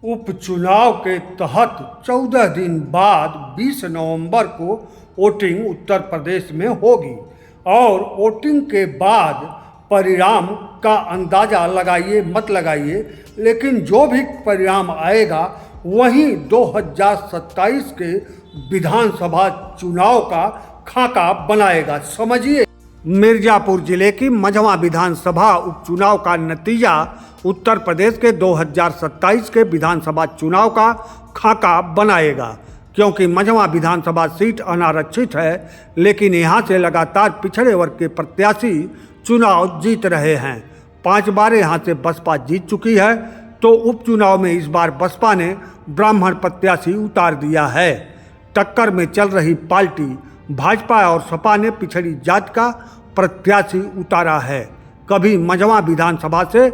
उपचुनाव के तहत 14 दिन बाद 20 नवंबर को वोटिंग उत्तर प्रदेश में होगी और वोटिंग के बाद परिणाम का अंदाज़ा लगाइए मत लगाइए, लेकिन जो भी परिणाम आएगा वही 2027 के विधानसभा चुनाव का खाका बनाएगा। समझिए, मिर्जापुर जिले की मझवा विधानसभा उपचुनाव का नतीजा उत्तर प्रदेश के 2027 के विधानसभा चुनाव का खाका बनाएगा, क्योंकि मझवा विधानसभा सीट अनारक्षित है, लेकिन यहां से लगातार पिछड़े वर्ग के प्रत्याशी चुनाव जीत रहे हैं। 5 बार यहां से बसपा जीत चुकी है, तो उपचुनाव में इस बार बसपा ने ब्राह्मण प्रत्याशी उतार दिया है। टक्कर में चल रही पार्टी भाजपा और सपा ने पिछड़ी जात का प्रत्याशी उतारा है। कभी मझवा विधानसभा से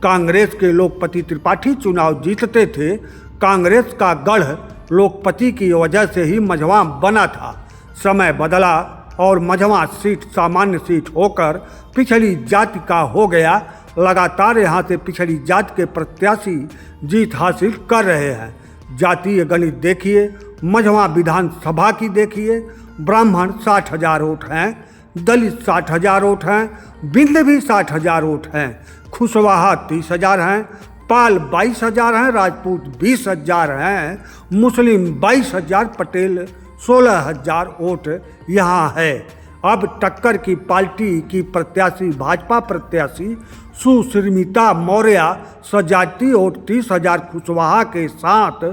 कांग्रेस के लोकपति त्रिपाठी चुनाव जीतते थे। कांग्रेस का गढ़ लोकपति की वजह से ही मझवा बना था। समय बदला और मझवा सीट सामान्य सीट होकर पिछड़ी जाति का हो गया। लगातार यहाँ से पिछड़ी जाति के प्रत्याशी जीत हासिल कर रहे हैं। जातीय गणित देखिए, मझवा विधानसभा की देखिए, ब्राह्मण 60,000 वोट हैं, दलित 60,000 वोट हैं, बिंद भी 60,000 वोट हैं, खुशवाहा 30,000 हैं, पाल 22,000 हैं, राजपूत 20,000 हैं, मुस्लिम 22,000, पटेल 16,000 वोट यहाँ है। अब टक्कर की पार्टी की प्रत्याशी भाजपा प्रत्याशी सुश्रिमिता मौर्य सजाती वोट 30,000 खुशवाहा के साथ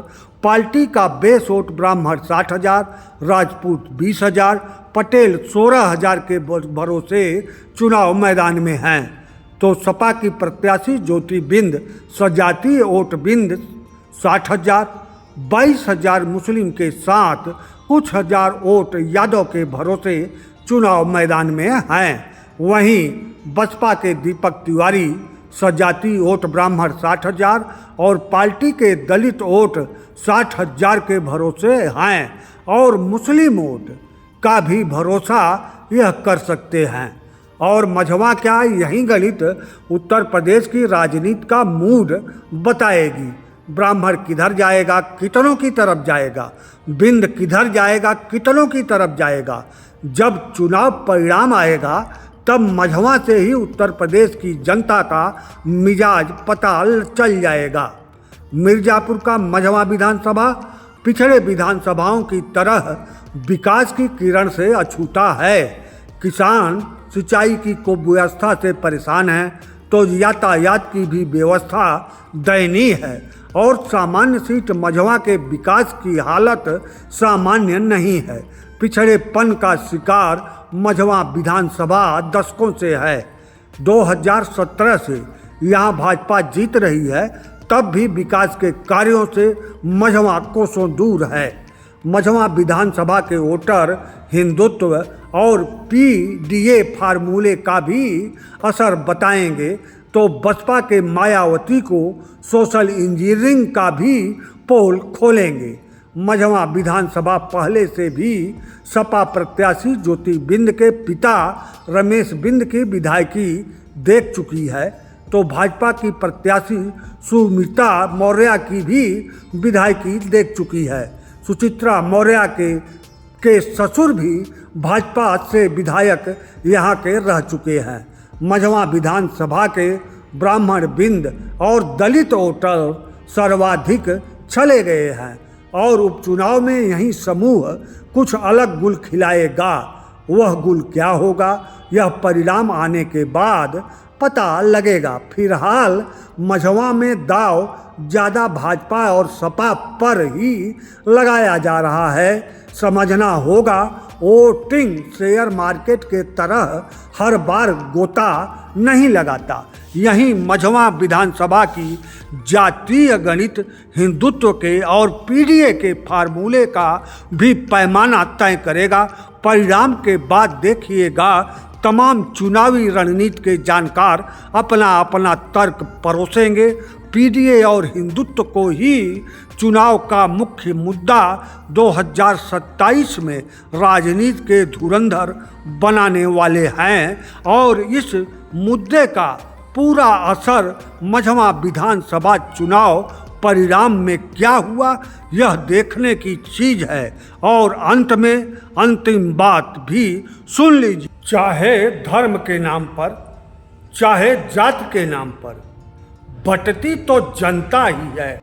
पार्टी का बेस वोट ब्राह्मण 60,000, राजपूत 20,000, पटेल 16,000 के भरोसे चुनाव मैदान में हैं। तो सपा की प्रत्याशी ज्योति बिंद सजातीय वोट बिंद 60,000, 22,000 मुस्लिम के साथ कुछ हजार वोट यादव के भरोसे चुनाव मैदान में हैं। वहीं बसपा के दीपक तिवारी सजाती वोट ब्राह्मण 60,000 और पार्टी के दलित वोट 60,000 के भरोसे हैं और मुस्लिम वोट का भी भरोसा यह कर सकते हैं। और मझवा क्या, यही गणित उत्तर प्रदेश की राजनीति का मूड बताएगी। ब्राह्मण किधर जाएगा, कितनों की तरफ जाएगा, बिंद किधर जाएगा, कितनों की तरफ जाएगा। जब चुनाव परिणाम आएगा तब मझवा से ही उत्तर प्रदेश की जनता का मिजाज पता चल जाएगा। मिर्जापुर का मझवा विधानसभा पिछड़े विधानसभाओं की तरह विकास की किरण से अछूता है। किसान सिंचाई की कुव्यवस्था से परेशान हैं, तो यातायात की भी व्यवस्था दयनीय है और सामान्य सीट मझवा के विकास की हालत सामान्य नहीं है। पिछड़ेपन का शिकार मझवा विधानसभा दशकों से है। 2017 से यहाँ भाजपा जीत रही है, तब भी विकास के कार्यों से मझवा कोसों दूर है। मझवा विधानसभा के वोटर हिंदुत्व और पीडीए फार्मूले का भी असर बताएंगे, तो बसपा के मायावती को सोशल इंजीनियरिंग का भी पोल खोलेंगे। मझवा विधानसभा पहले से भी सपा प्रत्याशी ज्योति बिंद के पिता रमेश बिंद की विधायकी देख चुकी है, तो भाजपा की प्रत्याशी सुमिता मौर्य की भी विधायकी देख चुकी है। सुचित्रा मौर्य के ससुर भी भाजपा से विधायक यहाँ के रह चुके हैं। मझवा विधानसभा के ब्राह्मण बिंद और दलित वोटर सर्वाधिक चले गए हैं और उपचुनाव में यही समूह कुछ अलग गुल खिलाएगा। वह गुल क्या होगा, यह परिणाम आने के बाद पता लगेगा। फिलहाल मझवा में दाव ज़्यादा भाजपा और सपा पर ही लगाया जा रहा है। समझना होगा, वोटिंग शेयर मार्केट के तरह हर बार गोता नहीं लगाता। यहीं मझवा विधानसभा की जातीय गणित हिंदुत्व के और पीडीए के फार्मूले का भी पैमाना तय करेगा। परिणाम के बाद देखिएगा, तमाम चुनावी रणनीति के जानकार अपना अपना तर्क परोसेंगे। पीडीए और हिंदुत्व को ही चुनाव का मुख्य मुद्दा 2027 में राजनीति के धुरंधर बनाने वाले हैं और इस मुद्दे का पूरा असर मझवा विधानसभा चुनाव परिणाम में क्या हुआ यह देखने की चीज है। और अंत में अंतिम बात भी सुन लीजिए, चाहे धर्म के नाम पर, चाहे जात के नाम पर, बंटती तो जनता ही है।